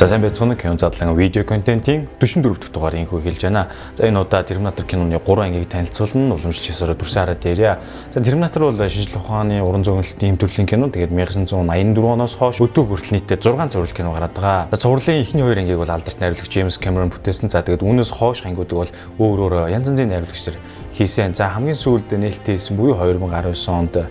За сайн байцгаана уу, Кино Задлан видео контентын 44 дахь дугаарыг энэхүү хэлж байна. За энэ удаа Terminator киноны 3 ангийг танилцуулна. Уламжлалч ёсоор дүрсэн хараад ярья. За Terminator бол шинжлэх ухааны уран зөгнөлтийн эм төрлийн кино. Тэгээд 1984 оноос хойш өдөө хүртэл нийтдээ 6 цуврал кино гараад байгаа. За цувралын эхний 2 ангийг бол алдарт найруулагч James Cameron бүтээсэн. За тэгээд үүнээс хойш ангиудыг бол өөр янз янзын найруулагч нар хийсэн. За хамгийн сүүлд нээлттэй хийсэн буюу 2019 онд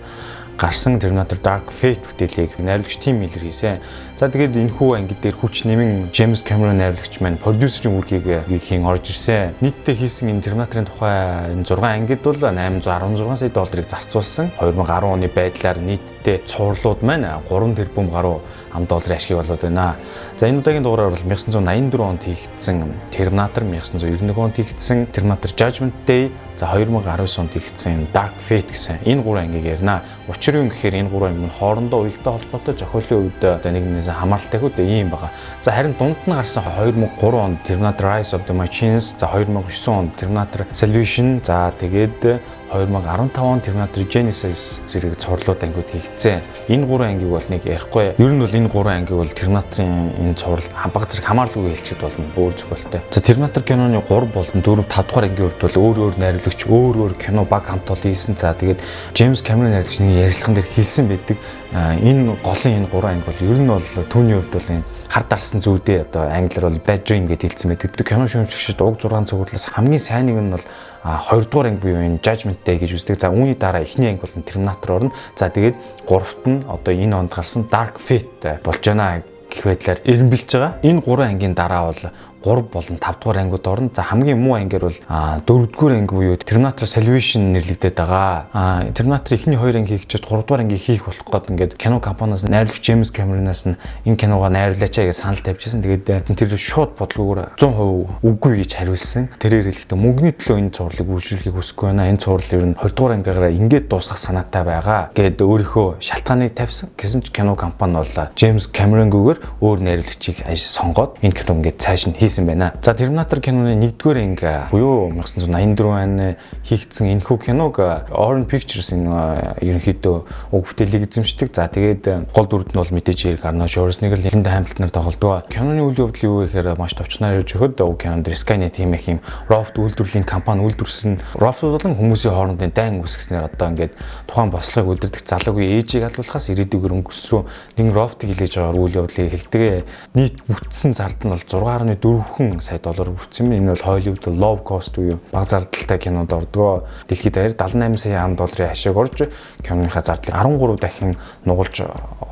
гарсан Terminator Dark Fate бүтээлийг найруулагч Tim Miller хийсэн. За тэгээд энэхүү анги дээр хүч нэмэн James Cameron найруулагч маань продюсерийн үргийг хийн орж ирсэн. Нийтдээ хийсэн энэ Terminator-ын тухай энэ 6 ангид бол $816 сая зарцуулсан. 2010 оны байдлаар нийтдээ цувралууд маань 3 тэрбум гаруй $5 ашиг болоод байна. За энэ удаагийн дугаараар бол 1984 онд хийгдсэн Terminator, 1991 онд хийгдсэн Terminator Judgment Day, за 2019 онд хийгдсэн Dark Fate гэсэн энэ 3 ангийг ярина. Учир юу гэхээр энэ 3 анги нь хоорондоо уялдаа холбоотой, зохиолын үед нэгнээс хамааралтай хөө ийм байгаа. За харин дунд нь гарсан 2003 онд Terminator Rise of the Machines, за 2009 онд Terminator Salvation, за тэгээд 2015 онд Terminator Genesis зэрэг цувралууд ангиуд хийгдсэн. Энэ 3 ангийг бол нэг ярихгүй. Ер нь бол энэ 3 анги бол Terminator-ын энэ цуврал хамбаг зэрэг хамааралгүй хэлчихэд болно. Өөр зохиолтой. За Terminator киноны 3 болон 4, 5 дугаар ангийн хувьд бол өөр найруулагч өөр кино баг хамт олон хийсэн. За тэгээд James Cameron найруулагчны ярилцлаган дээр хэлсэн байдаг. Энэ голын энэ 3 анги бол ер нь бол түүний хувьд бол хар дарсан зүйдээ одоо англиар бол bad dream гэж хэлсэн байдаг. Кино шүүмжлэгчид уг 6 цувралаас хамгийн сайныг нь бол 2 дугаар анги буюу энэ Judgment Day гэж үздэг. За үүний дараа эхний анги бол Terminator орно. За тэгээд 3-т нь одоо энэ онд гарсан Dark Fate болж байна гэх байдлаар эренбэлж байгаа. Энэ 3 ангийн дараа бол 3 болон 5 дугаар ангиуд орно. За хамгийн муу ангиар бол 4 дугаар анги буюу Terminator Salvation нэрлэгдээд байгаа. Terminator эхний 2 анги хийгчээд 3 дугаар анги хийх болох гээд ингээд кино компаниас найруулагч James Cameron-аас нь энэ киногоо найруулаач гэж санал тавьчихсан. Тэгээд тэр шууд бодлогоор 100% үгүй гэж хариулсан. Тэрээр хэлэхдээ мөнгөний төлөө энэ цувралыг үржүүлэхийг хүсэхгүй байна. Энэ цуврал ер нь 20 дугаар ангиараа ингээд дуусгах санаатай байгаа гэд өөрийнхөө шалтгааныг тавьсан. Гэсэн ч кино компани бол James Cameron-гүйгээр өөр найруулагчийг сонгоод энэ кино ингээд цааш нь байна. За Terminator киноны 1-р анги буюу 1984 оны хийгдсэн Энэхүү киног Warner Pictures ерөнхийдөө уг бүтээлийг эзэмшдэг. За тэгээд гол дүрд нь бол мэдээж хэрэг Arnold Schwarzenegger Linda Hamilton-аар тоглодог. Киноны үйл явдал юу гэхээр маш товчноор ярьж өгөхөд уг кинонд Skynet хийх юм робот үйлдвэрлэлийн компани үйлдвэрсэн роботууд болон хүмүүсийн хоорондын дайн үүсгэснээр одоо ингээд тухайн бослогыг үлдэрдэг залуугийн ээжийг алуулахаас ирээдүйгээр өнгөс рүү нэг роботыг хилээж байгаа үйл явдлыг хэлдэг. Нийт бүтсэн зард нь бол 6.4 сая доллар бүтсэн юм. Энэ бол Hollywood low cost буюу бага зардалтай кинонд ордог. Дэлхийд даяар 78 сая $10 ашиг орж киноныхаа зардлыг 13 дахин нугалж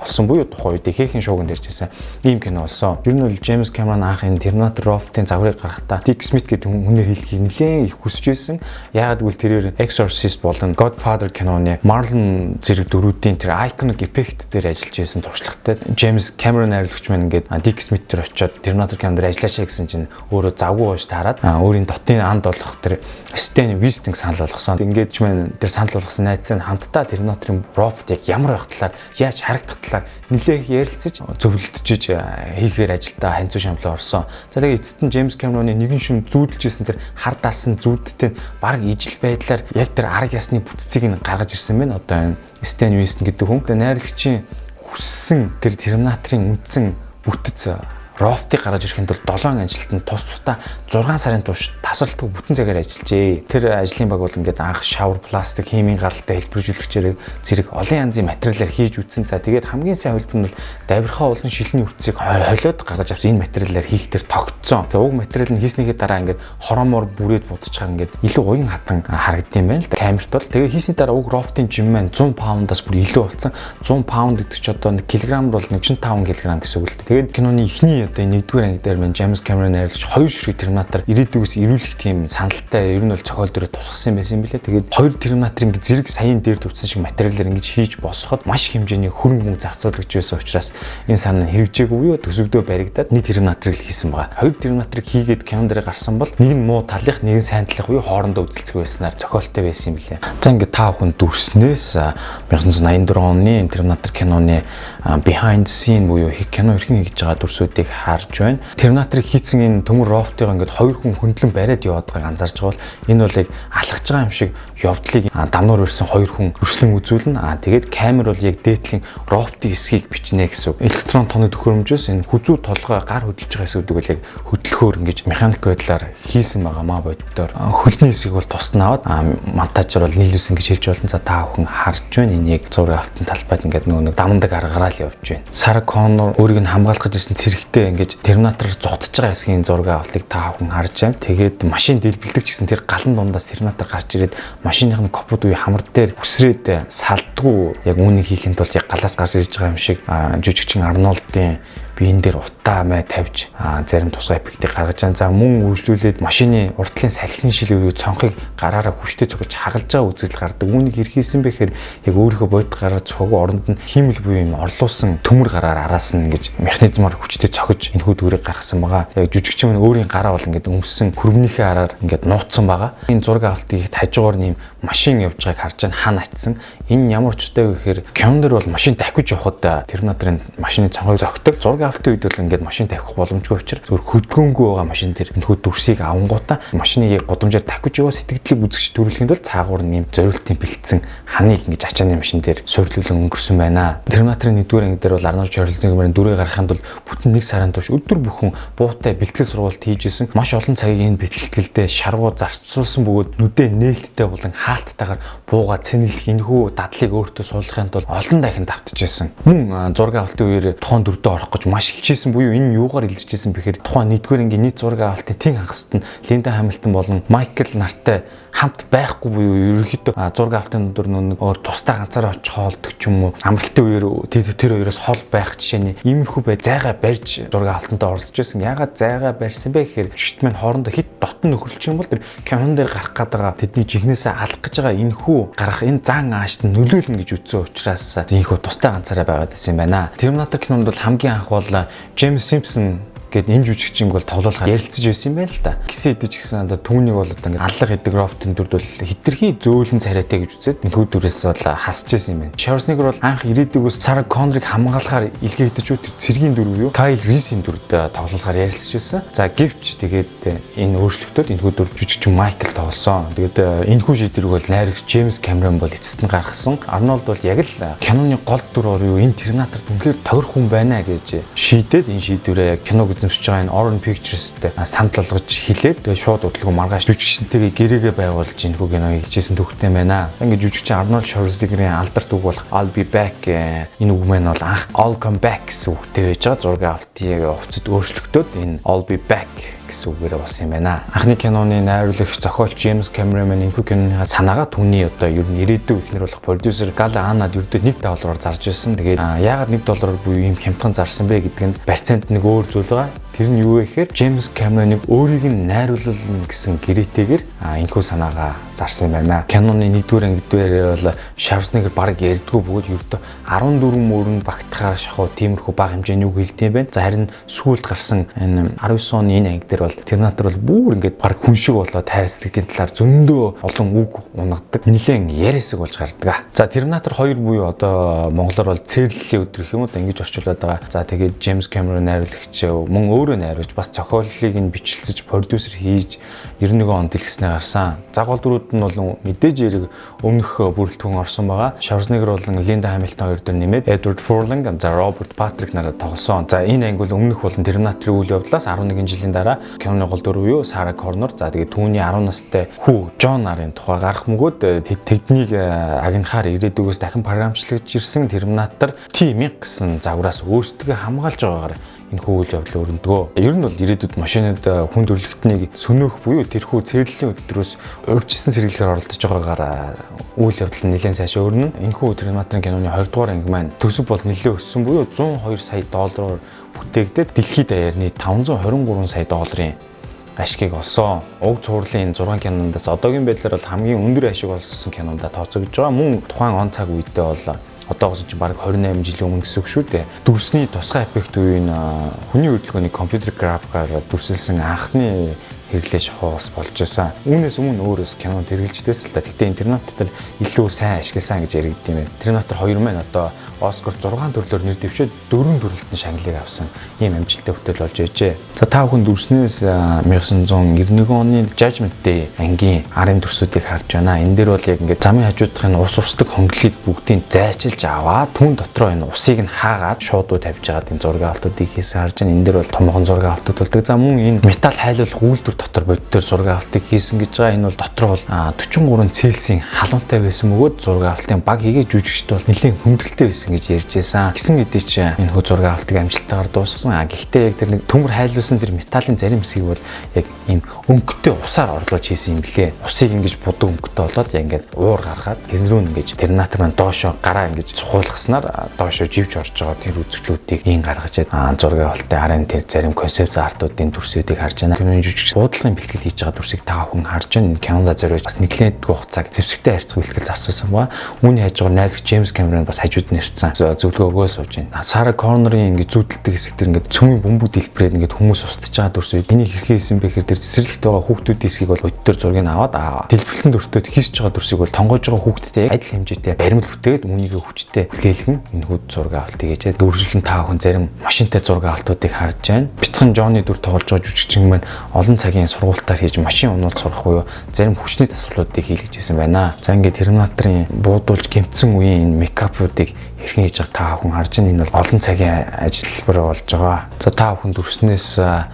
олсон буюу тухайн үед хэрхэн шууганд иржсэн ийм кино болсон. Ер нь бол James Cameron анх энэ Terminator роботын загварыг гаргахдаа Dick Smith гэдэг хүнээр хэлхийг нэлээд их хүсэж байсан. Яагаад гэвэл тэрээр Exorcist болон Godfather киноны Marlon зэрэг дөрүүдийн тэр iconic effect дээр ажиллаж байсан туршлагатай James Cameron найруулагч маань ингээд Dick Smith тэр очиод Terminator кинонд ажиллаж гэсэн чинь өөрөө завгүй ууш таарад өөрийн дотны анд болох тэр Stan Winston санал болгосон. Ингээд ч мэн тэр санал болгосон найзтай хамтдаа Terminator-ын робот яг ямар байх талаар яаж харагдах талаар нэлээх ярилцаж зөвлөлдөж хийхээр ажилдаа ханцуу шамлаа орсон. За тэгээд эцэст нь James Cameron-ы нэгэн шүн зүүдэлжсэн тэр хар дарсан зүүдтэй баг ижил байдлаар яг тэр арга ясны бүтцийг нь гаргаж ирсэн байна. Одоо Stan Winston гэдэг хүн найруулагчийн хүссэн тэр Terminator-ын үндсэн бүтэц роботыг гаргаж ирэхэд бол 7 ажилтнанд тусдаа 6 сарын турш тасралтгүй бүтэн цагаар ажиллажээ. Тэр ажлын баг бол ингээд анх шавар, пластик, химийн гаралтай хэлбэржүүлэгчээр зэрэг олон янзын материалаар хийж үтсэн. За тэгээд хамгийн сайн хэлбэр нь бол давирхаа олон шилний үтцийг холиод гаргаж авсан энэ материалаар хийх тэр тогтцсон. Тэгээ уг материал нь хийснийхээ дараа ингээд хороомоор бүрээд будчихаар ингээд илүү уян хатан харагдсан байна л да. Камерт бол тэгээ хийсний дараа уг роботын жим маань 100 паундаас бүр илүү болсон. 100 паунд гэдэг чинь одоо 1 кг бол 45 кг гэсэн үг л. Тэгээд киноны эхний одоо 1-р анги дээр маань James Cameron найруулагч 2 ширхэг Terminator ирээдүйгээс ирүүлэх тийм саналтай ер нь бол зохиол дөрөв тусгасан байсан юм билээ. Тэгээд 2 Terminator ингэ зэрэг саяын дээр төрсэн шиг материалаар ингэж хийж босгоход маш их хэмжээний хөрөнгө мөнгө зарцуулж байсан учраас энэ санаа хэрэгжээгүй юу төсөвдөө баригдаад нэг Terminator-ыг хийсэн байгаа. 2 Terminator-ыг хийгээд кинон дээр гарсан бол нэг нь муу талынх, нэг нь сайн талынх буюу хоорондоо үзэлцэх байснаар зохиолтой байсан юм билээ. За ингэ та бүхэн дүрснээс 1984 оны Terminator киноны behind the scene буюу кино хэрхэн хийж байгаа дүрсүүдийг харж байна. Terminator хийцэн энэ төмөр роботыг ингээд хоёр хүн хөндлөн бариад яваад байгааг анзаарч байгаа бол энэ бол яг алхаж байгаа юм шиг явдлыг дамнуур ирсэн хоёр хүн өрслөн үзүүлнэ. Тэгээд камер бол яг дээдлийн роботын эсхийг бичнэ гэсэн үг. Электрон тооны төхөөрөмжөөс энэ хүзүү толгой гар хөдөлж байгаа эсүүдийг бол яг хөдөлгөөр ингэж механик байдлаар хийсэн байгаа маа боддоор. Хөлний эсийг бол тусна аваад монтажаар бол нийлүүлсэн гэж хэлж болно. За та бүхэн харж байна. Энэ яг зураг авалтын талбайд ингээд нэг дамдаг аргараа л явж байна. Сара Коннор өөрийг нь хамгаалах гэж ирсэн цэрэгтэй ингээд Терминатор зогтож байгаа хэсгийн зураг авалтыг та бүхэн харж байна. Тэгээд машин дэлбэлдэг гэсэн тэр галан дундаас Терминатор гарч ирээд машиныхны капот үе хамар дээр үсрээд салдгүй яг үүнийг хийхэд бол яг галаас гарч ирж байгаа юм шиг жүжигчин Арнолдын биен дээр утаа мэ тавьж зарим тусгай эффектийг гаргаж байгаа. За мөн үйлчлүүлээд машины уртлын салхины шилээ цонхыг гараараа хүчтэй цогж хагалж байгаа үзэгдэл гардаг. Үүнийг хэрхийсэн бэ гэхээр яг өөрийнхөө бодит гараад цогоо оронд нь хиймэл буюу юм орлуулсан төмөр гараар араас нь ингэж механизмаар хүчтэй цогж энэхүү дүрийг гаргасан байгаа. Яг жүжигчин мань өөрийн гараа бол ингэж өмссөн хөрвнийхээ араар ингэж нууцсан байгаа. Энэ зураг авалтыг хажуугаар нэм машин явж байгааг харж байгаа хаана атсан. Энэ ямар ч үстэй гэхээр Kino-д бол машин дахиж явахад Terminator-ын машины цонхыг зогтдог. Зураг авалтын үед бол ингээд машин тавих боломжгүй учраас зөвхөн хөдөлгөөнгүй байгаа машин тэр энэхүү дүрсийг авангуудаа машиныг яг годамжаар дахиж яваа сэтгэлдлийг үзэгч төрүүлэхэд бол цаагаар нэм зориултын бэлдсэн ханыг ингэж ачааны машин дээр суйрлуулан өнгөрсөн байна. Terminator-ын 1-р анги дээр бол Арнольд Шварценеггерийн дүрээ гаргахын тулд бүтэн 1 сарын турш өдөр бүхэн буутай бэлтгэл сургалт хийжсэн. Маш олон цагийг энэ бэлтгэлдээ шаргуу зарцуулсан бөгөөд нүдэ нээлттэй болон хаалттайгаар бууга цэнэглэх энэхүү дадлыг өөртөө суулгахын тулд олон дахин давтажсэн. Мөн зураг авалтын үеэр тухайн дүрдээ орох гэж маш хичээсэн буюу энэ юугаар илэрчээсэн бэхээр тухайн 1-р ангийн нийт зураг авалтын тэн хагасд нь Линда Хамилтон болон Майкл нартай хамт байхгүй буюу ерөнхийдөө зураг авалтын өдөр өөр тусдаа ганцаараа очих хоолдог ч юм уу амралтын үеэр тэр хоёроос хол байх жишээний иймэрхүү бай зайгаа барьж зураг авалтантаа оролцож байсан. Яагаад зайгаа барьсан бэ гэхээр жигт маань хоорондоо хит дотн нөхөрлөж юм бол тэр Kino дээр гарах гэдэг тэдний жигнэсээ алах гэж байгаа энэхүү гарах энэ зан аашд нөлөөлнө гэж үзсэн учраас ийхүү тусдаа ганцаараа байгаад байсан юм байна. Terminator кинонд бол хамгийн анх бол James Simpson гээд энэ жүжигчинг бол тоглоулахаар ярилцаж байсан юм байна л да. Гисэн идэж гисэн түүнийг бол ингээд алга гэдэг роботын дүрд бол хитрхи зөөлөн царайтай гэж үзээд энэхүү дүрээс бол хасч байсан юм байна. Шварценеггер бол анх ирээдүйг ус Сара Коннорыг хамгаалахаар илгээгдэж үү тэр цэргийн дүр буюу Kyle Reese-ийн дүрд тоглоулахаар ярилцаж байсан. За гэвч тэгээд энэ өөрчлөлтөд энэхүү дүр жүжигчин Майкл тоглосон. Тэгээд энэхүү шийдвэрийг бол найрагч James Cameron бол эцэст нь гаргасан. Арнольд бол яг л Kino-ны гол дүр буюу энэ Terminator үнэхээр тохирох хүн байна гэж шийдээд энэ шийдвэрээ киног эзэмшиж байгаа энэ Warner Pictures-тэй санал болгож хэлээд тэгээд шууд удалгүй маргааш жүжигчнтэйгээ гэрээгээ байгуулж энэхүү киног хийжсэн төвхтэй байна. Ингээд жүжигчин Arnold Schwarzenegger-ийн алдарт үг болох I'll be back энэ үг маань бол анх I'll come back гэсэн үгтэй байж байгаа. Зураг авалтын хувцад өөрчлөгдөд энэ I'll be back гэсэн үгээр болсон юм байна. Анхны киноны найруулагч зохиолч James Cameron энэхүү киноны санаагаа түүний одоо ер нь ирээдүйн ихнэр болох продюсер Gala Anna-д ердөө $1 зарж байсан. Тэгээд яагаад $1 буюу ийм хямдхан зарсан бэ гэдэг нь барьцаанд нэг өөр зүйл байгаа. Тэр нь юу вэ гэхээр James Cameron-ыг өөрийг нь найруулна гэсэн гэрээтэйгээр энэхүү санаагаа зарсан юм байна. Kino-ны 1-р анги дээр бол Schwarzenegger баг ярьдгүй бөгөөд ердөө 14 мөрөнд багтахаар шахуу тиймэрхүү бага хэмжээний үг хэлдэг юм байна. За харин сүүлд гарсан энэ 19 оны энэ анги дээр бол Terminator бол бүр ингээд баг хүн шиг болоод хайрцагтын талаар зөндөө олон үг унагадаг. Нилээн яриасаг болж гардаг. За Terminator 2 буюу одоо монголоор бол цэрлэлийн өдөр гэх юм уу ингэж орчуулад байгаа. За тэгээд James Cameron найруулагч мөн өөрөө найруулж бас зохиолыг нь бичлэлж продюсер хийж 91 онд дэлгэснээр гарсан. За гол дүрүүд нь бол мэдээж яриг өмнөх бүрэлдэхүүн орсон байгаа. Schwarzenegger болон Linda Hamilton хоёр дээр нэмээд Edward Furlong, за Robert Patrick нараа тоглосон. За энэ анги бол өмнөх болон Terminator-ийн үйл явдлаас 11 жилийн дараа Kino-ны гол дүр буюу Sarah Connor, за тэгээд түүний 10 настай хүү John нарын тухай гарах мөгөөд тэднийг агнахаар ирээдүгөөс дахин програмчлагдж ирсэн Terminator T-1000 гэсэн загвараас өөрсдөө хамгаалж байгаагаар энэхүү үйл явдал өрнөдгөө. Ер нь бол ирээдүйд машинад хүн төрөлхтнийг сөнөөх буюу тэрхүү цэрлэлийн өдрөөс урьдчилсан сэргийлэхээр оролдож байгаагаар үйл явдал нь нэлээд цаашаа өрнө. Энэхүү Terminator киноны 20 дугаар анги маань төсөв бол нэлээд өссөн буюу $102 сая бүтээгдээд дэлхийд даяарны $523 сая ашиг олсон. Уг цувралын 6 кинондоос одоогийн байдлаар бол хамгийн өндөр ашиг олсон кинонд тооцогдож байгаа. Мөн тухайн он цаг үедээ бол одоогоос чинь бараг 28 жилийн өмнө гэсэн үг шүү дээ. Дүрсний тусгай эффект үеийн хүний хөдөлгөөний компьютер графикаар дүрсэлсэн анхны хэрэглээ шахуу бас болж байсан. Үүнээс өмнө өөрөөс кинонд хэрэгжилждээс л да. Гэхдээ Terminator илүү сайн ашигласан гэж яригдсан юм байна. Terminator 2 маань одоо Оскар 6 төрлөөр нэр дэвшээд 4 төрөлтөнд шагналыг авсан ийм амжилттай бүтээл болж байжээ. За та бүхэн дүрснээс 1991 оны Judgment Day ангийн арын дүрсүүдийг харж байна. Энэ дээр бол яг ингээд замын хажуудын ус усдаг хонглыг бүгдийг зайчилж аваад түн дотроо энэ усыг нь хаагаад шуудуу тавьж байгаад энэ зураг авалтуудыг хийсэн харж байна. Энэ дээр бол томхон зураг авалтууд болдог. За мөн энэ металл хайлуулах үйлдвэр дотор бодитоор зураг авалтыг хийсэн гэж байгаа. Энэ бол дотроо бол 43 Цельсийн халуунтай байсан бөгөөд зураг авалтын баг хийгээ жүжигчд бол нэлээд хүндрэлтэй байсан гэж ярьж байсан. Гисэн хэдий ч энэхүү зураг авалтыг амжилттайгаар дуусгасан. Гэхдээ яг тэр нэг төмөр хайлуулсан тэр металлын зарим хэсгийг бол яг ийм өнгөтэй усаар орлуулж хийсэн юм блэ. Усыг ингэж будаг өнгөтэй болоод яг ингээд уур гаргаад тэр рүү ингэж Terminator маань доошоо гараа ингэж цухуулгаснаар доошоо живж орж байгаа тэр үзэгдлүүдийг ийн гаргаж зураг авалтын арын тэр зарим концепц артуудын дүрсүүдийг харж байна. Киноны жүжигч буудлагын бэлтгэл хийж байгаа дүрсийг та бүхэн харж байна. Кинода зориулж бас нэлээд хугацааг зэвсэгтэй харьцах бэлтгэл зарцуулсан ба үүний хажуугаар найрлагч Джеймс Кэмерон бас хажууд нь ирсэн. Зөвлөгөө өгөөс сууж байна. Сара Коннорын ингэ зүүдэлдэг хэсэг тэр ингэ цөмийн бөмбөг дэлбэрээд ингэ хүмүүс устж байгаа дүрсүүд энийг хэрхэн хийсэн бэ гэхээр тэр цэцэрлэгт байгаа хүүхдүүдийн хэсгийг бол өддөр зургийг аваад дэлбэрлэн дөртөд хийсч байгаа дүрсийг бол тонгоож байгаа хүүхдтэй адил хэмжээтэй баримл бүтээгээд үүнийг хүчтэй бүтээлгэн энэхүү зураг авалт хийжээ. Дөрвөлжлэн та бүхэн зарим машинтай зураг авалтуудыг харж байна. Бяцхан Жонни дүр тоглож байгаа жүжигчин маань олон цагийн сургуультаар хийж машин унуулж сурах буюу зарим хүчний дасгалуудыг хийлгэж ирсэн байна. За ингээд Терминаторын буудуулж гэмтсэн үеийн мейкапуудыг хэрхэн хийж байгаа та бүхэн харж байна. Энэ бол олон цагийн ажиллабар болж байгаа. За та бүхэн дүрснээс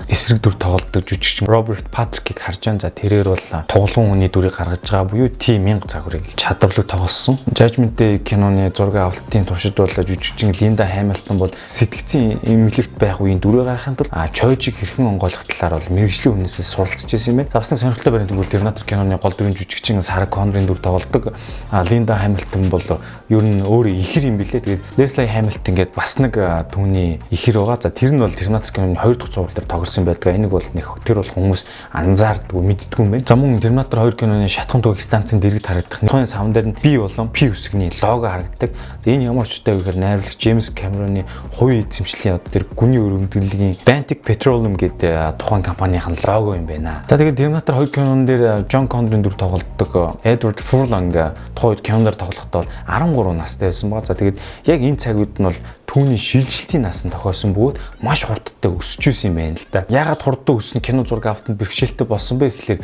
эсрэг дүр тоглодог жүжигчин Роберт Патрикийг харж байна. За тэрээр бол тоглоом хүний дүрийг гаргаж байгаа буюу T1000 загварыг чадварлаг тоглосон. Judgment Day киноны зураг авалтын туршид бол жүжигчин Линда Хамилтон бол сэтгцийн эмнэлэгт байх үеийн дүрээ гаргахын тулд чойжийг хэрхэн онгойлгох талаар бол мэргэжлийн үнээсээ суралцж байсан юм байна. Бас нэг сонирхолтой баримт бол Terminator киноны гол дүрийн жүжигчин Сара Коннорын дүр тоглодог. Линда Хамилтон бол ер нь өөрөө ихэр юм билээ. Тэгээд Leslie Hamilton гээд бас нэг түүний ихэр байгаа. За тэр нь бол Terminator киноны 2 дахь зураг дээр тоглосон байдаг. Энийг бол тэр бол хүмүүс анзаардгүй мэддгүй юм байна. За мөн Terminator 2 киноны шатхан түгээх станцын дэргэд харагдах тухайн савн дээр нь B болон P үсгний лого харагддаг. За энэ ямар ч үтэй гэхээр найрлагч Джеймс Кэмероны хувийн эзэмшлийн одоо тэр гүний өргөмжлөгийн Baltic Petroleum гэдэг тухайн компанийн лого юм байна. За тэгээд Terminator 2 кинон дээр John Connor-ын дүр тоглодог Edward Furlong тухайд киноноор тоглохдоо 13 настай байсан ба. За тэгээд яг энэ цаг үед нь бол түүний шилжилтийн нас нь тохиосон бөгөөд маш хурдтай өсөж исэн юм байна л да. Яагаад хурдтай өснө кино зураг авалтанд бэрхшээлтэй болсон бэ гэхээр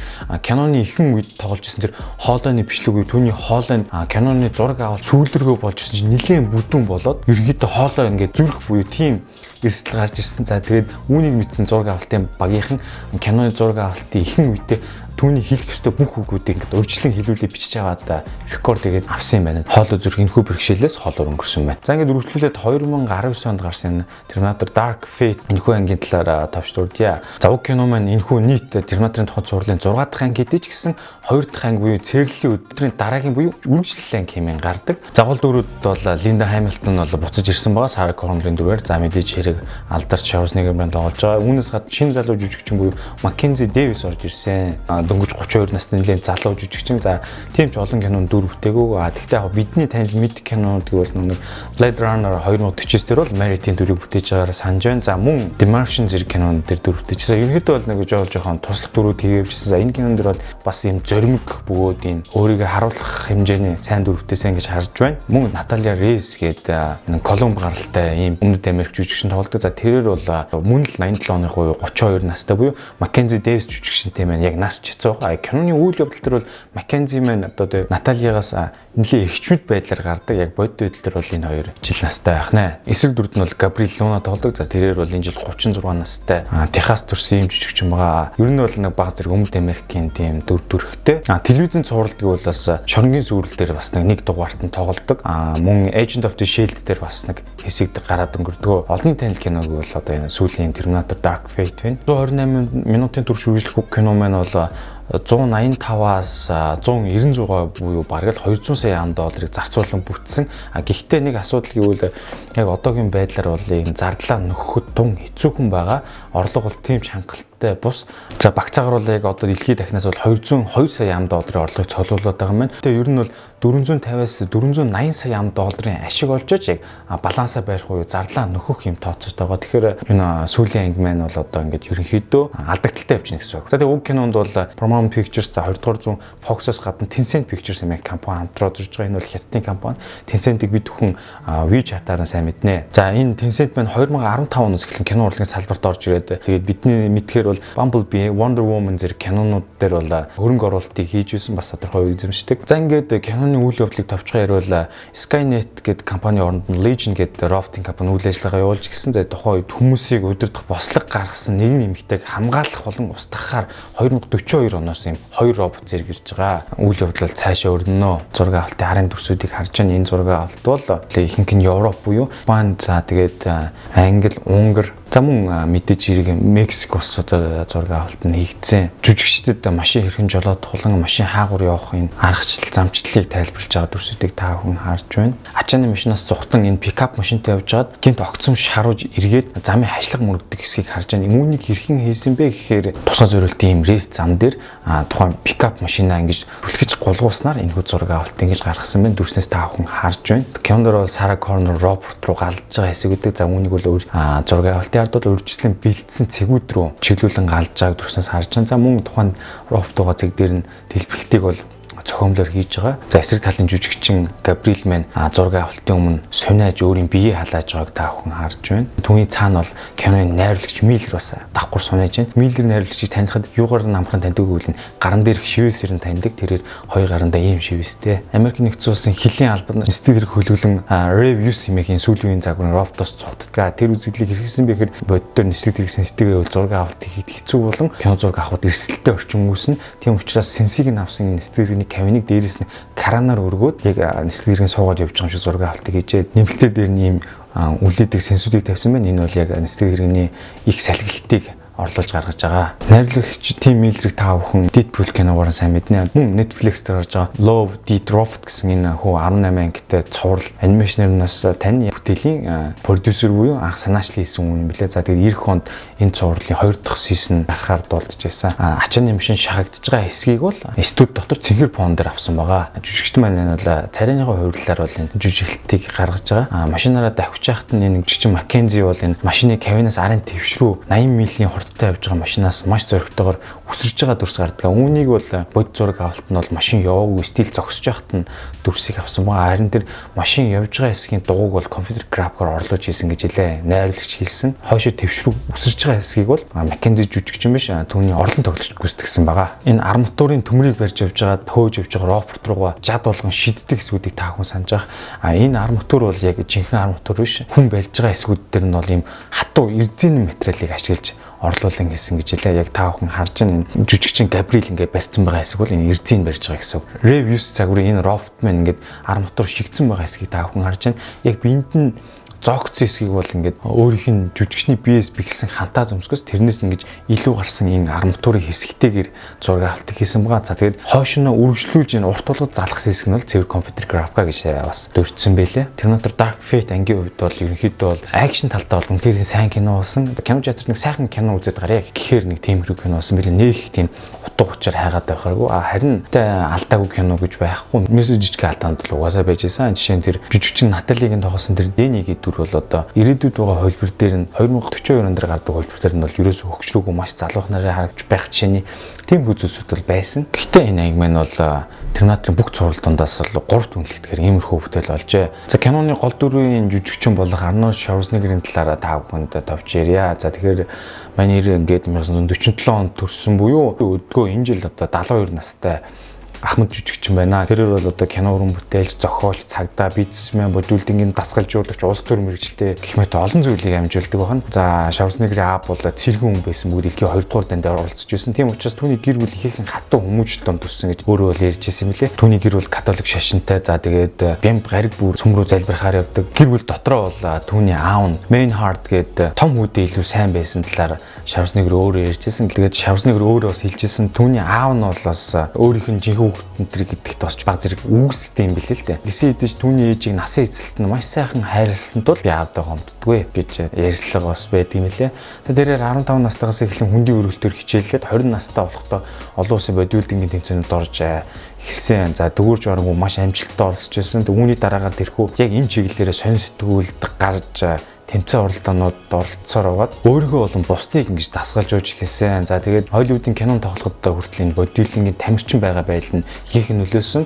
киноны ихэнх үед тоглож исэн тэр хоолойны бичлэг үе түүний хоолой киноны зураг авалт сүүлргөө болж исэн чинь нэлээд бүдүүн болоод ерөнхийдөө хоолой ингээд зүрх буюу тийм эрсдэл гарч ирсэн. За тэгээд үүнийг мэдсэн зураг авалтын багийнхан киноны зураг авалтын ихэнх үедээ түүний хэлэх ёстой бүх үгүүдийг ингээд урьдчилан хэлүүлээ бичиж аваад рекорд тэгээд авсан юм байна. Хоолой зүрх энэхүү бэрхшээлээс хоолоор өнгөрсөн байна. За ингээд үргэлжлүүлээд 2019 онд гарсан Terminator Dark Fate энэхүү ангийн талаар товч дурдъя. За уг кино маань энэхүү нийт Terminator-ын тухай зурлалын 6 дахь анги гэдэг ч гэсэн 2 дахь анги буюу цэвэрлэлийн өдрийн дараагийн буюу үргэлжлэлийн анги хэмээн гардаг. Загвал дүрүүд бол Linda Hamilton бол буцаж ирсэн байгаа. Sarah Connor-ын дүрээр за мэдээж хэрэг алдарч Schwarzenegger брэнд тоглож байгаа. Үүнээс гадна шинэ залуу жүжигчин буюу Mackenzie Davis орж ирсэн. Дөнгөж 32 насны нэлээд залуу жүжигчин. За тийм ч олон кинонд дүр бүтээгүү. Тэгтээ яг бидний танил мэд кинонууд гэвэл нэг Blade Runner 2049 дээр бол Mary-ийн дүрийг бүтээж байгаагаар санаж байна. За мөн The Martian зэрэг кинонд дээр дүр бүтээжсэн. Ерөнхийдөө бол нэг жоохон туслах дүрүүд хийгээвчсэн. За энэ кинонд дээр бол бас юм зоримог бөгөөд ийм өөрийгөө харуулах хэмжээний сайн дүр бүтээсэн гэж харж байна. Мөн Natalia Reyes гэдэг Колумб гаралтай ийм Өмнөд Америк жүжигчин тоглодог. За тэрээр бол мөн л 87 оны 32 настай буюу Mackenzie Davis жүжигчинтэй маань яг нас чицээ байгаа. Киноны үйл явдал дээр бол Mackenzie маань одоо Натальягаас нэлээд эрчмэд байдлаар гардаг. Яг бодит байдал дээр бол энэ хоёр жил настай байх нэ. Эсрэг дүрд нь бол Gabriel Luna тоглодог. За тэрээр бол энэ жил 36 настай Техас төрсэн юм жүжигчин байгаа. Ер нь бол нэг баг зэрэг Өмнөд Америкийн тийм дүр төрхтэй. Телевизэн цувралдаг бол бас шоронгийн сүрэл дээр бас нэг дугаарт нь тоглодог. Мөн Agent of the Shield дээр бас нэг хэсэгт гараад өнгөрдөг. Олон танил киног бол одоо энэ сүүлийн Terminator Dark Fate байна. 128 минутын турш үргэлжлэх кино маань бол 185-аас 190 буюу бараг л 200 сая $ыг зарцуулан бүтсэн. Гэхдээ нэг асуудал гэвэл яг одоогийн байдлаар бол энэ зардлаа нөхөхөд тун хэцүүхэн байгаа. Орлого бол тийм ч хангалттай талтай бус. За багцаагаар бол яг одоо дэлхийд дахнаас бол 202 сая ам долларын орлогыг цуглуулад байгаа юм байна. Тэгээ ер нь бол 450-аас 480 сая ам долларын ашиг олж яг балансаа барих уу зарлаа нөхөх юм тооцоод байгаа. Тэгэхээр энэ сүүлийн анги маань бол одоо ингээд ерөнхийдөө алдагдaltaй явж байна гэсэн үг. За тэгээ уг кинонд бол Paramount Pictures за 20 дугаар зуун Fox-оос гадна Tencent Pictures хэмээх компани хамтраад ирж байгаа. Энэ бол хятадын компани. Tencent-ийг бид бүхэн виж хатаараа сайн мэднэ. За энэ Tencent маань 2015 оноос эхлэн кино урлагийн салбарт орж ирээд тэгээд бидний мэдхээр бол Bumblebee, Wonder Woman зэрэг кинонууд дээр бол хөрөнгө оруулалтыг хийж байсан бас тодорхой эзэмшдэг. За ингээд киноны үйл явдлыг товчхон яриул Skynet гэдэг компани оронд нь Legion гэдэг роботын компани үйл ажиллагаа явуулж гисэн. За тухайн үед хүмүүсийг удирдах бослог гаргасан нэгэн эмэгтэйг хамгаалах болон устгахаар 2042 оноос юм 2 робот зэрэг ирж байгаа. Үйл явдал цаашаа өрнөнө. Зураг авалтын харын дүрсүүдийг харж байгаа. Энэ зураг авалт бол ихэнх нь Европ буюу Япон, за тэгээд Англи, Унгар, за мөн мэдээж хэрэг Мексик улсуудад зураг авалт нь хийгдсэн. Жүжигчдэд машин хэрхэн жолоод тулан машин хаагур явахын аргачлал, замчлалыг тайлбарлаж байгаа дүрсүүдийг та бүхэн харж байна. Ачааны машинаас зугтан энэ пикап машинтай явж байгаад гинт огцом шарууж эргээд замын хашлаг мөрөгдөг хэсгийг харж байна. Үүнийг хэрхэн хийсэн бэ гэхээр тусгай зориултын юм рейс зам дээр тухайн пикап машинаа ингэж бүлгэж гулгууснаар энэхүү зураг авалт ингэж гаргасан байна. Дүрснээс та бүхэн харж байна. Кинонд бол Сара Коннор робот руу галж байгаа хэсгүүдийг за үүнийг бол зураг авалтын ард бол үржлэн бэлдсэн цэгүүд рүү чиглүүлэн галж байгааг дүрснээс харж байна. За мөн тухайн роботоо цэг дээр нь дэлбэлтийг бол цохомлоор хийж байгаа. За эсрэг талын жүжигчин Габриэл маань зураг авалтын өмнө суниаж өөрийн биеэ халааж байгааг та бүхэн харж байна. Түүний цаана бол киноны найруулагч Миллер бас давхар суниаж байна. Миллер найруулагчийг танихад юугаар намхан таньдаг гэвэл гарын дээрх шивээсээр нь таньдаг. Тэрээр хоёр гарандаа ийм шивээстэй. Америк нэгдсэн улсын хилийн албанд сэтгэл хэрэг хөлөглөн reviews хэмээхийн сүүлийн загварын роботоос цугтдаг. Тэр үзэгдлийг хэрэгсэн бэхээр боддоор нислэг хэрэгсэн сэтгэл зураг авалт хийхэд хэцүү болон кино зураг авахд эрсдэлтэй орчин үүснэ. Тийм учраас сенсийг нь авсан сэтгэл хэргийн кавиныг дээрээс нь кранаар өргөөд яг нислэг хэргийн суугаад явж байгаа юм шиг зураг авалтыг хийжээ. Нэмэлтээр дээр нь ийм үлдээдэг сенсүүдийг тавьсан байна. Энэ бол яг нислэг хэргийн их салхилтыг орлуулж гаргаж байгаа. Найруулагч Тим Миллерийг та бүхэн Deadpool киногоор сайн мэднэ. Мөн Netflix дээр орж байгаа Love, Death, Robot гэсэн энэ хүү 18 ангитай цуврал анимашнернаас Танин бүтээлийн продюсер буюу анх санаачлал хийсэн хүн юм билээ. За тэгээд эх хонд энэ цувралын 2 дахь сизон гарахаар дуулдаж байсан. Ачааны машин шахагдж байгаа хэсгийг бол студи дотор цэнхэр фон дээр авсан байгаа. Жүжигчдэн маань бол царайныхаа хувирлаар бол энэ жүжиглэлтийг гаргаж байгаа. Машинаараа давхиж яхад нь энэ жүжигчин Маккензи бол энэ машины кавинаас арын твшрүү 80 милийн хурдтай явж байгаа машинаас маш зоригтойгоор өсөрж байгаа дүрс гардаг. Үүнийг бол бод зураг авалт нь бол машин яваагүй стил зогсож яхад нь дүрсийг авсан байгаа. Харин тэр машин явж байгаа хэсгийн дугуйг бол компьютер графикаар орлуулж хийсэн гэж хэлээ. Найруулагч хэлсэн. Хойшоо твшрүү өсөрж байгаа хэсгийг бол Маккензи жүжигчин биш түүний орлон тоглогч гүйцэтгсэн байгаа. Энэ арматурын төмрийг барьж явж байгаа хөөж явж байгаа робот руугаа жад болгон шиддэг хэсгүүдийг та хүн санаж байгаа. Энэ арматур бол яг жинхэнэ арматур биш. Хүн барьж байгаа хэсгүүд дээр нь бол ийм хатуу эрдэнэ материалыг ашиглаж орлуулан хийсэн гэж хэлээ. Яг та бүхэн харж байгаа энэ жүжигчин Габриэл ингээд барьсан байгаа хэсэг бол энэ эрдэнэ барьж байгаа гэсэн үг. Reviews загварын энэ робот маань ингээд арматур шигдсэн байгаа хэсгийг та бүхэн харж байна. Яг биэнд нь зогцсон хэсгийг бол ингээд өөрийнх нь жүжигчний биеэс бэхэлсэн хантаа зөмсгөөс тэрнээс нь ингэж илүү гарсан энэ арматурын хэсэгтэйгээр зураг авалтыг хийсэн байгаа. За тэгээд хойшноо үргэлжлүүлж энэ урт тулгад залгах хэсэг нь бол цэвэр компьютер графика гэж бас дурдсан байлээ. Terminator Dark Fate ангийн хувьд бол ерөнхийдөө бол акшн талтай бол үнэхээр сайн кино болсон. Кино жанрт нэг сайхан кино үзээд гараа гэхээр нэг тиймэрхүү кино болсон билээ. Нэг их тийм утга учир хайгаад байхааргүй. Харин алдаагүй кино гэж байхгүй. Мессежчг алдаанд бол угаасаа байж исэн. Жишээ нь тэр жүжигчин Наталигийн тоглосон тэр Дэнигийн бол одоо ирээдүйд байгаа хөлбөр дээр нь 2042 онд гардаг хөлбөр дээр нь бол ерөөсөө хөгжрөөгүй маш залуух нарыг харагч байх жишээний тийм үзүүлсүүд бол байсан. Гэхдээ энэ анги маань бол Terminator-ын бүх цуврал дундаас бол 3 түнлэгдэхээр иймэрхүү бүтээл олжээ. За киноны гол дүрийн жүжигчин болох Арнольд Шварценеггерийн талаараа та бүхэнд товч ярья. За тэгэхээр манай нэр ингээд 1947 онд төрсэн буюу өдгөө энэ жил одоо 72 настай Ахмад жүжигчин байна. Тэр бол одоо кино уран бүтээлч, зохиолч, цагдаа, бизнесмен, бодволдингийн дасгалжуулагч, улс төр мэргэжилтэй гэх мэт олон зүйлийг амжилтдаг байна. За Шварценеггерийн аав бол цэргийн хүн байсан бүгд дэлхийн 2 дугаар дандаа оролцож байсан. Тийм учраас түүний гэр бүл ихэнх хатуу хүмүүжлэн төрсэн гэж өөрөө бол ярьж ирсэн юм лээ. Түүний гэр бүл католик шашинтай. За тэгээд бямб гариг бүр цөмрөө залбирахаар явдаг. Гэр бүл дотроо бол түүний аав нь Main Heart гэдэг том хүүдээ илүү сайн байсан талаар шавсны гэр өөрөө ярьжсэн. Тэгээд шавсны гэр өөрөө бас хэлжсэн. Түүний аав нь бол бас өөрийнх нь жинхэнэ хүүхдүүдтэй гэдэгт бас баг зэрэг үүсэлтэй юм билээ л дээ. Гэсэн хэдиж түүний ээжийг насан эцэлт нь маш сайхан хайрласан тул би аавдаа гомддгүй гэж ярьслага бас байдаг юм лээ. Тэгээд тэрээр 15 настайгаас эхлэн хүндийн өргөлтөөр хичээллээд 20 настай болохдоо олон улсын бодибилдингийн тэмцээнд орж эхэлсэн. За дүүрж барангуй маш амжилттай оролцож байсан. Үүний дараагаар тэрхүү яг энэ чиглэлээрээ сонь сэтгүүлд гарч тэмцээн оролдоонууд оролцсоор байгаад өөрийгөө болон бусдыг ингэж дасгалж ууж эхэлсэн. За тэгээд Холливуудын кинон тоглоход хүртэл энэ бодибилдингийн тамирчин байгаа байдал нь их нөлөөсөн.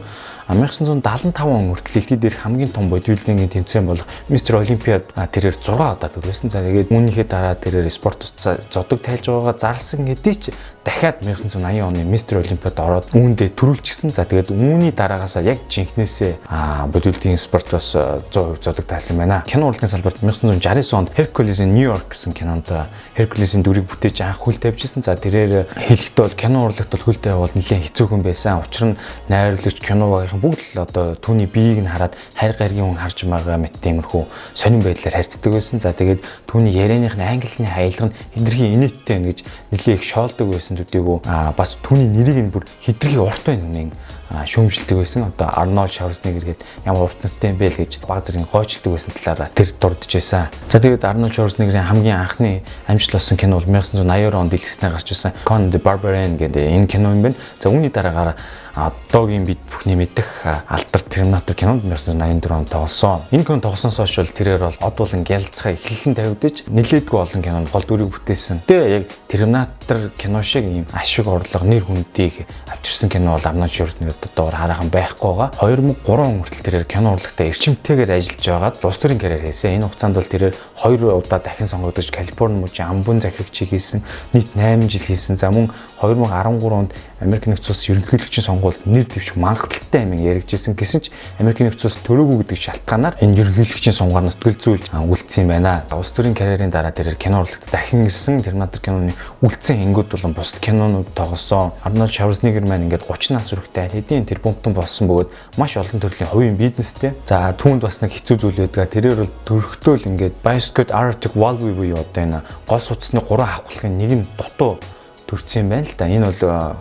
1975 он хүртэл дэлхийд дээрх хамгийн том бодибилдингийн тэмцээн болох Мистер Олимпиад тэрээр 6 удаа төрүүлсэн. За тэгээд үүнийхээ дараа тэрээр спортоос зодог тайлж байгаагаа зарлсан хэдий ч дахиад 1980 оны Мистер Олимпиад ороод үүндээ төрүүлчихсэн. За тэгээд үүний дараагаас яг жинхнээсээ бодибилдингийн спортоос 100% зодог тайлсан байна. Кино урлагийн салбарт 1969 онд Hercules-ийн Нью-Йорк гэсэн кинонд Hercules-ийн дүрийг бүтээж анх хөл тавьжсэн. За тэрээр хэлэхдээ бол кино урлагт хөл тавьвал нэлээд хэцүүхэн байсан. Учир нь найруулагч кино бүгд л одоо түүний биеийг нь хараад хайр гаргийн хүн харж байгаа мэт тиймэрхүү сонирн байдлаар харьцдаг байсан. За тэгээд түүний ярианых нь англиний хаялга нь хитрхийн инээдтэй байна гэж нэлээд их шоолдог байсан төдийгүй бас түүний нэрийг нь бүр хитрхийн урт байна хүнийг шүүмжилдэг байсан. Одоо Арнольд Шварценеггер гээд ямар урт нэртэй юм бэ л гэж баг зэрэг гойчилдаг байсан талаараа тэр дурдж байсан. За тэгээд Арнольд Шварценеггерийн хамгийн анхны амжилт болсон кино бол 1982 онд дэлгэснээр гарч ирсэн Conan the Barbarian гэдэг энэ кино юм байна. За үүний дараагаар одоогийн бид бүхний мэдэх алдар Terminator кинонд 1984 онд тоглосон. Энэ кино тоглосноос хойш бол тэрээр бол од болон гялцхай эхлэн тавигдаж нэлээдгүй олон кинонд гол дүрийг бүтээсэн. Тэгээ яг Terminator кино шиг ийм ашиг орлого нэр хүндийг авчирсан кино бол Арнольд Шварценеггер доор хараахан байхгүй байгаа. 2003 он хүртэл тэрээр кино урлагтаа эрчимтэйгээр ажиллаж байгаад улс төрийн карьер хийсэн. Энэ хугацаанд бол тэрээр 2 удаа дахин сонгогдож Калифорни мужийн амбун захирагчийг хийсэн. Нийт 8 жил хийсэн. За мөн 2013 онд Америк нэгдсэн улсын ерөнхийлөгчийн сонгуульд нэр дэвших магадлалтай юм яригдчихсэн гэсэн ч Америк нэгдсэн улс төрөөгүй гэдэг шалтгаанаар энэ ерөнхийлөгчийн сунгаарнаас төлөвлөж үлдсэн юм байна. Улс төрийн карьерийн дараа тэрээр кино урлагт дахин ирсэн. Terminator киноны үлдсэн хэнгүүд болон бусад кинонууд тоглосон. Арнольд Шварценеггер маань ингээд 30 нас хүрэхтэй хэдийн тэр бомтон болсон бөгөөд маш олон төрлийн хувийн бизнестэй. За түүнд бас нэг хэцүү зүйл байдаг. Тэрээр бол төрөхтөө л ингээд Bioscope Arctic Valve буюу одоо энэ гол судасны 3 хавхлагын нэг нь дутуу төрсөн юм байна л да. Энэ бол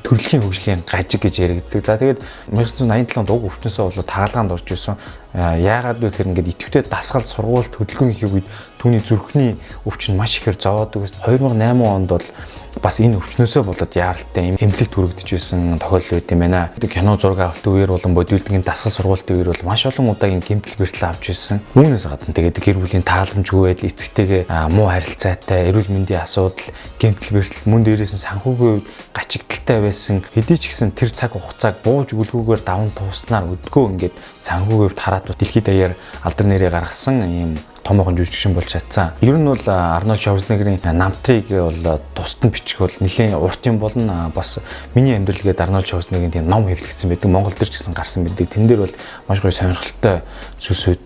төрөлхийн хөгжлийн гажиг гэж яригддаг. За тэгээд 1987 онд уг өвчнөөсөө болоод тагалгаанд орж ирсэн. Яагаад вэ гэхээр ингээд идэвхтэй дасгал сургуульд хөдөлгөөн хийх үед түүний зүрхний өвчин маш ихээр зовоодог. 2008 онд бол бас энэ өвчнөөсөө болоод яаралтай эмнэлэгт хүрэгдэж байсан тохиолдол байт юм байна. Кино зураг авалтын үеэр болон бодибилдингийн дасгал сургуулийн үеэр бол маш олон удаагийн гэмтэл бэртэл авч ирсэн. Үүнээс гадна тэгээд гэр бүлийн тааламжгүй байдал, эцэгтэйгээ муу харилцаатай, эрүүл мэндийн асуудал, гэмтэл бэртэл мөн дээрээс нь санхүүгийн үед гачигдaltaй байсан. Хэдий ч гэсэн тэр цаг хугацааг бууж өгөлгүйгээр даван тууснаар өдгөө ингээд санхүүгийн хувьд хараад дэлхийд даяар алдар нэрээ гаргасан ийм томоохон жүжигчин болж чадсан. Ер нь бол Арнольд Шварценеггерийн намтрыг бол тусад нь бичих бол нэлээд урт юм болно. Бас миний амьдралгээд Арнольд Шварценеггерийн тийм ном хэвлэгдсэн байдаг. Монгол төр ч гэсэн гарсан байдаг. Тэн дээр бол маш гоё сонирхолтой зүйлсүүд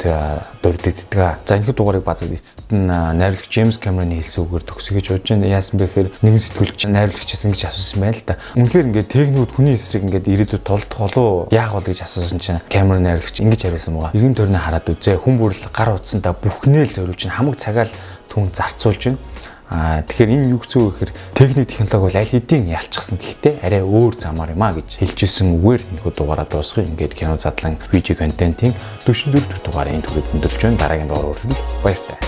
дурддагддаг. За энэхүү дугаарыг базад эцэст нь найруулагч Джеймс Кэмероны хэлсэн үгээр төгсгөө гэж бодож байна. Яасан бэ гэхээр нэгэн сэтгүүлч найруулагчаас ингэж асуусан байна л да. Үнэхээр ингээд техникүүд хүний эсрэг ингээд ирээдүйд толдох болов яах бол гэж асуусан чинь Кэмерон найруулагч ингэж хариулсан байгаа. Иргэн тойрны хараад үзээ. Хүн бүрэл гар утсандаа бүхнээ л зориулж хамаг цагаал түүн зарцуулж байна. Тэгэхээр энэ юу гэсэн үг гэхээр техник технологи бол аль хэдийн ялчсан. Гэхдээ арай өөр замаар юм а гэж хэлжсэн үгээр энэхүү дугаараа дуусгая. Ингээд кино задлан видео контентын 44 дугаарыг энэ түрээд өндөрлж байна. Дараагийн дугаар хүртэл баяртай.